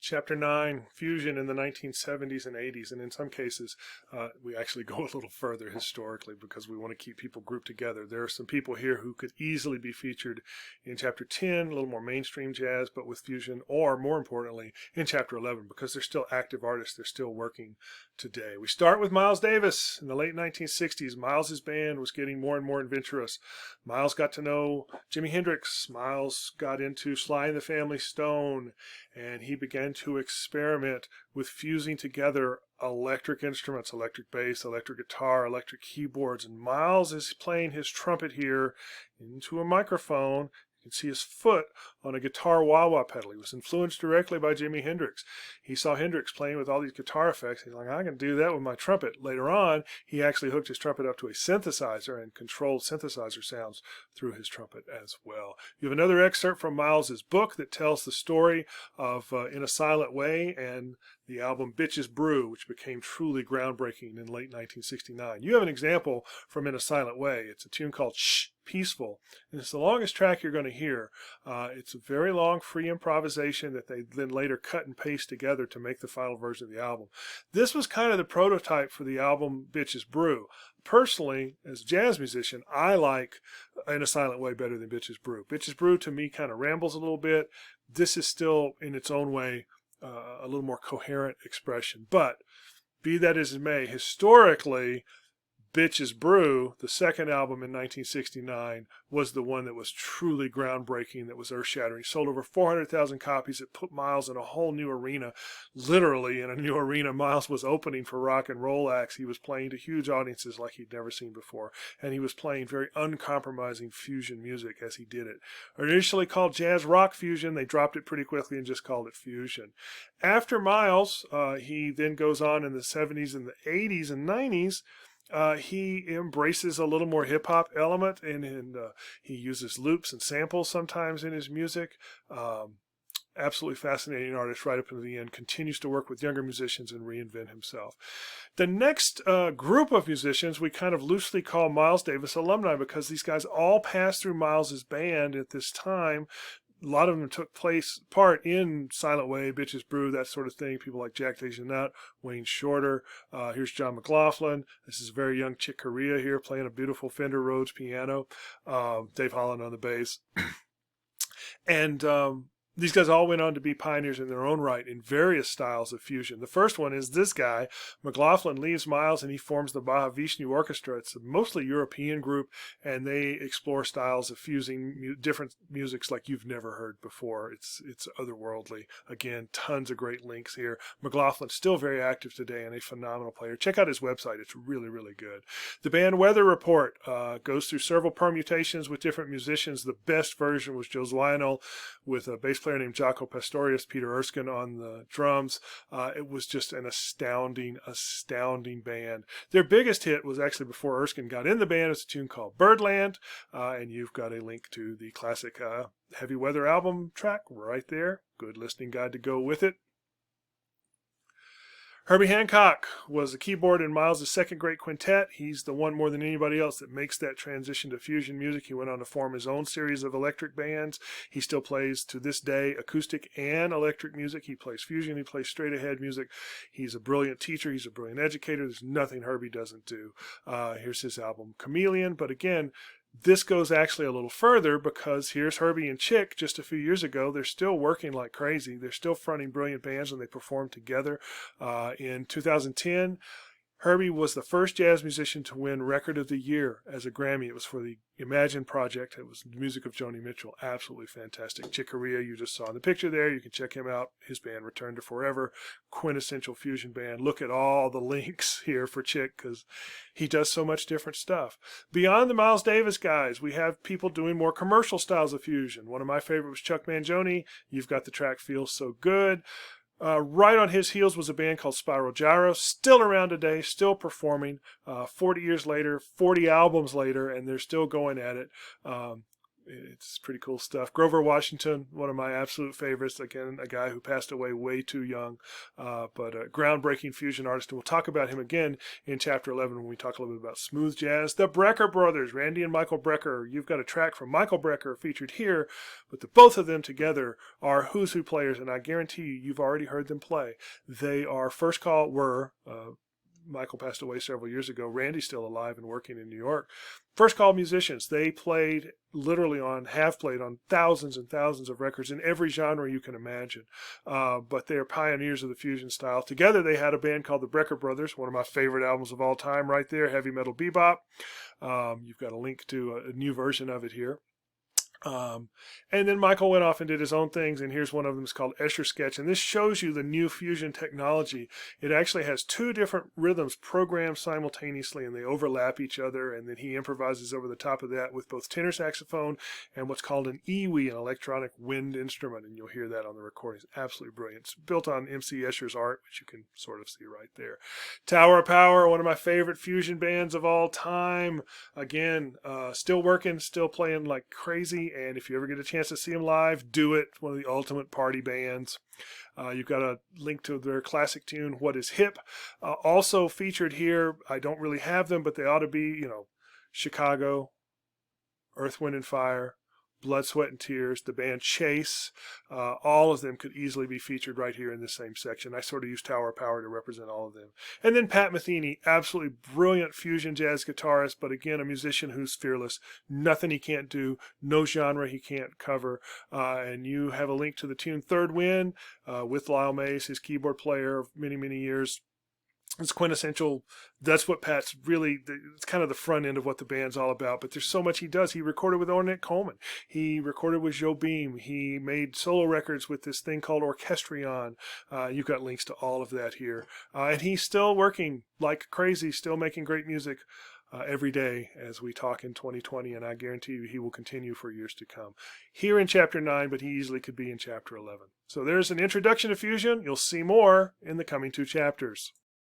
Chapter 9, Fusion in the 1970s and 80s. And in some cases, we actually go a little further historically because we want to keep people grouped together. There are some people here who could easily be featured in Chapter 10, a little more mainstream jazz, but with fusion, or more importantly, in Chapter 11, because they're still active artists. They're still working today. We start with Miles Davis. In the late 1960s, Miles's band was getting more and more adventurous. Miles got to know Jimi Hendrix. Miles got into Sly and the Family Stone, and he began to experiment with fusing together electric instruments, electric bass, electric guitar, electric keyboards. And Miles is playing his trumpet here into a microphone. You can see his foot on a guitar wah-wah pedal. He was influenced directly by Jimi Hendrix. He saw Hendrix playing with all these guitar effects. He's like, I can do that with my trumpet. Later on, he actually hooked his trumpet up to a synthesizer and controlled synthesizer sounds through his trumpet as well. You have another excerpt from Miles's book that tells the story of In a Silent Way and the album Bitches Brew, which became truly groundbreaking in late 1969. You have an example from In a Silent Way. It's a tune called Shh, Peaceful, and it's the longest track you're going to hear. It's a very long free improvisation that they then later cut and paste together to make the final version of the album. This was kind of the prototype for the album Bitches Brew. Personally, as a jazz musician, I like In a Silent Way better than Bitches Brew. Bitches Brew to me kind of rambles a little bit. This is still, in its own way, a little more coherent expression. But be that as it may, historically, Bitches Brew, the second album in 1969, was the one that was truly groundbreaking, that was earth-shattering. Sold over 400,000 copies. It put Miles in a whole new arena, literally in a new arena. Miles was opening for rock and roll acts. He was playing to huge audiences like he'd never seen before, and he was playing very uncompromising fusion music as he did it. Initially called jazz rock fusion, they dropped it pretty quickly and just called it fusion. After Miles, he then goes on in the 70s and the 80s and 90s. He embraces a little more hip-hop element, and he uses loops and samples sometimes in his music. Absolutely fascinating artist right up to the end. Continues to work with younger musicians and reinvent himself. The next group of musicians we kind of loosely call Miles Davis alumni, because these guys all passed through Miles's band at this time. A lot of them took part in Silent Way, Bitches Brew, that sort of thing. People like Jack DeJohnette, Wayne Shorter. Here's John McLaughlin. This is very young Chick Corea here playing a beautiful Fender Rhodes piano. Dave Holland on the bass. And these guys all went on to be pioneers in their own right in various styles of fusion. The first one is this guy. McLaughlin leaves Miles and he forms the Mahavishnu Orchestra. It's a mostly European group, and they explore styles of fusing different musics like you've never heard before. It's otherworldly. Again, tons of great links here. McLaughlin's still very active today and a phenomenal player. Check out his website. It's really, really good. The band Weather Report goes through several permutations with different musicians. The best version was Joe Zwinol with a bass player named Jaco Pastorius, Peter Erskine on the drums. It was just an astounding band. Their biggest hit was actually before Erskine got in the band. It's a tune called Birdland, and you've got a link to the classic Heavy Weather album track right there. Good listening guide to go with it. Herbie Hancock was a keyboard in Miles' second great quintet. He's the one more than anybody else that makes that transition to fusion music. He went on to form his own series of electric bands. He still plays to this day acoustic and electric music. He plays fusion. He plays straight ahead music. He's a brilliant teacher. He's a brilliant educator. There's nothing Herbie doesn't do. Here's his album Chameleon. But again, this goes actually a little further, because here's Herbie and Chick just a few years ago. They're still working like crazy. They're still fronting brilliant bands, and they perform together. In 2010, Herbie was the first jazz musician to win Record of the Year as a Grammy. It was for the Imagine project. It was the music of Joni Mitchell. Absolutely fantastic. Chick Corea, you just saw in the picture there. You can check him out. His band, Return to Forever, quintessential fusion band. Look at all the links here for Chick, because he does so much different stuff. Beyond the Miles Davis guys, we have people doing more commercial styles of fusion. One of my favorites was Chuck Mangione. You've got the track Feels So Good. Right on his heels was a band called Spiral Gyro, still around today, still performing 40 years later, 40 albums later, and they're still going at it. It's pretty cool stuff. Grover Washington, one of my absolute favorites. Again, a guy who passed away way too young, but a groundbreaking fusion artist. And we'll talk about him again in Chapter 11 when we talk a little bit about smooth jazz. The Brecker brothers, Randy and Michael Brecker. You've got a track from Michael Brecker featured here, but the both of them together are Who's Who players, and I guarantee you've already heard them play. They are Michael passed away several years ago. Randy's still alive and working in New York. First call musicians. They have played on thousands and thousands of records in every genre you can imagine. But they are pioneers of the fusion style. Together they had a band called the Brecker Brothers, one of my favorite albums of all time right there, Heavy Metal Bebop. You've got a link to a new version of it here. And then Michael went off and did his own things, and here's one of them. It's called Escher Sketch, and this shows you the new fusion technology. It actually has two different rhythms programmed simultaneously, and they overlap each other, and then he improvises over the top of that with both tenor saxophone and what's called an EWI, an electronic wind instrument, and you'll hear that on the recording. It's absolutely brilliant. It's built on MC Escher's art, which you can sort of see right there. Tower of Power, one of my favorite fusion bands of all time. Again, still working, still playing like crazy. And if you ever get a chance to see them live, do it. One of the ultimate party bands. You've got a link to their classic tune, What Is Hip? Also featured here, I don't really have them, but they ought to be, Chicago, Earth, Wind, and Fire, Blood, Sweat, and Tears, the band Chase. All of them could easily be featured right here in this same section. I sort of use Tower of Power to represent all of them. And then Pat Metheny, absolutely brilliant fusion jazz guitarist, but again, a musician who's fearless. Nothing he can't do, no genre he can't cover. And you have a link to the tune Third Wind with Lyle Mays, his keyboard player of many, many years. It's quintessential. That's what Pat's really, it's kind of the front end of what the band's all about. But there's so much he does. He recorded with Ornette Coleman. He recorded with Joe Beam. He made solo records with this thing called Orchestrion. You've got links to all of that here. And he's still working like crazy, still making great music every day as we talk in 2020. And I guarantee you he will continue for years to come. Here in Chapter 9, but he easily could be in Chapter 11. So there's an introduction to fusion. You'll see more in the coming two chapters.